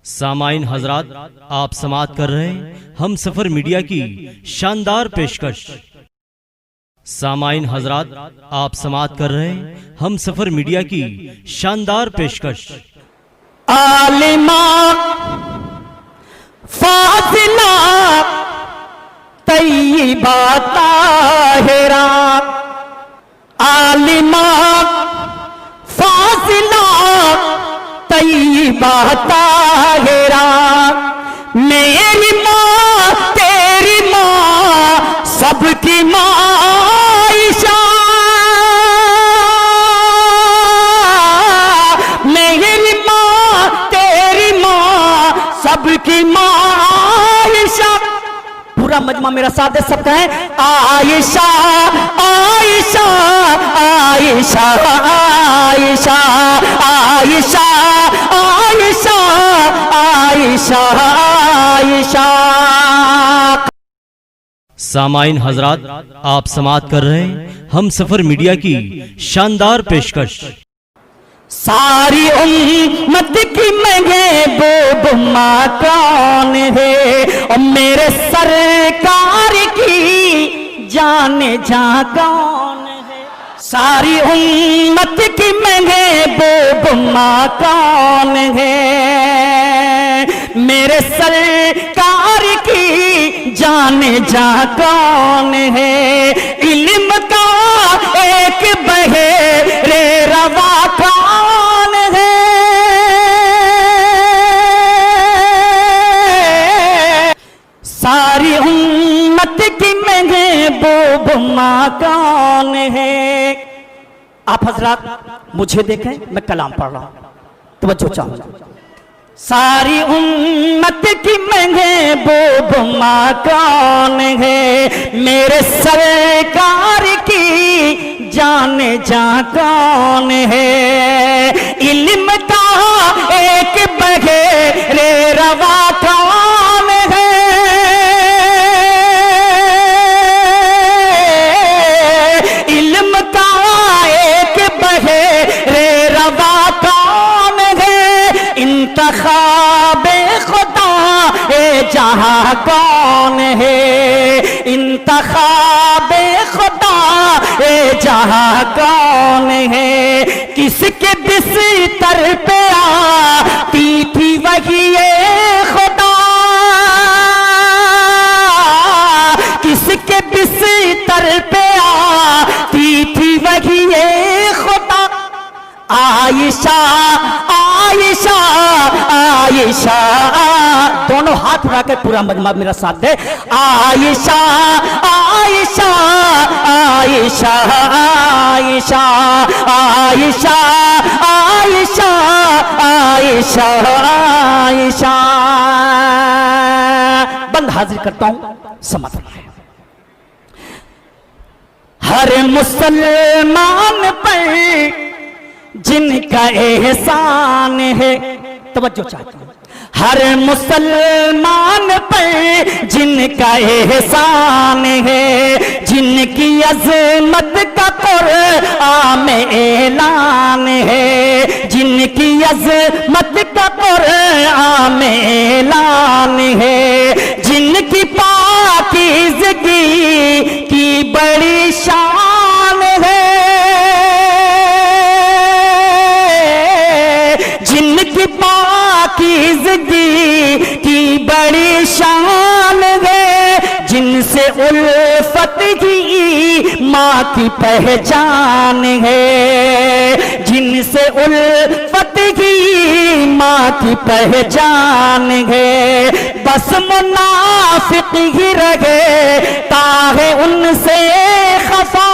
سامعین حضرات، آپ سماعت کر رہے ہیں ہم سفر میڈیا کی شاندار پیشکش۔ سامعین حضرات، آپ سماعت کر رہے ہیں ہم سفر میڈیا کی شاندار پیشکش۔ عالمہ فاضلہ طیبہ طاہرہ، عالمہ فاضلہ طیبہ طاہرہ، میری ماں تیری ماں سب کی ماں عائشہ، میری ماں تیری ماں سب کی ماں عائشہ۔ پورا مجمع میرا ساتھ دے، سب کہیں عائشہ عائشہ عائشہ عائشہ عائشہ عائشہ عائشہ عائشہ۔ سامعین حضرات، آپ سماعت کر رہے ہیں ہم سفر میڈیا کی شاندار پیشکش۔ ساری امت کی محبوب ماں کون ہے، اور میرے سرکار کی جان جہاں کون ہے، ساری امت کی محبوب ماں کون ہے، میرے سرکار کی جان جہاں کون ہے، علم کا ایک بحر روا کون ہے، ساری امت کی محبوب ماں کون ہے۔ آپ حضرات مجھے دیکھیں، میں کلام پڑھ رہا ہوں، توجہ چاہوں گا۔ ساری امت کی محبوب ماں کون ہے، میرے سرکار کی جان جہاں کون ہے، علم کا ایک بحر روا کون ہے، علم کا ایک بحر روا کون ہے، انتخاب خدا اے جہاں کون ہے، انتخاب خدا اے جہاں کون ہے، کس کے بستر پہ آتی تھی وہی خدا، کس کے بستر پہ آتی تھی وہی خدا، عائشہ عائشہ عائشہ، دونوں ہاتھ اٹھا کے پورا مجمع میرا ساتھ دے، عائشہ عائشہ عائشہ عائشہ عائشہ عائشہ عائشہ عائشہ۔ بند حاضر کرتا ہوں، سمجھ رہا ہے۔ ہر مسلمان پر جن کا احسان ہے، توجہ چاہتا ہوں، ہر مسلمان پر جن کا احسان ہے، جن کی عظمت کا قرآن میں اعلان ہے، جن کی عظمت کا قرآن میں اعلان ہے، جن کی پاکیزگی کی بڑی شان ہے، جن کی پاکیزگی کی بڑی شان ہے، جن سے الفت کی ماں کی پہچان ہے، جن سے الفت کی ماں کی پہچان ہے، بس منافق ہی رہے تاہے ان سے خفا،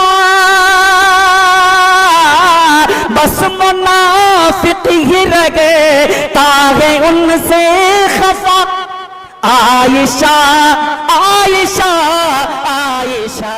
بس منافق ہی رہے تاہے ان سے خفا، عائشہ عائشہ عائشہ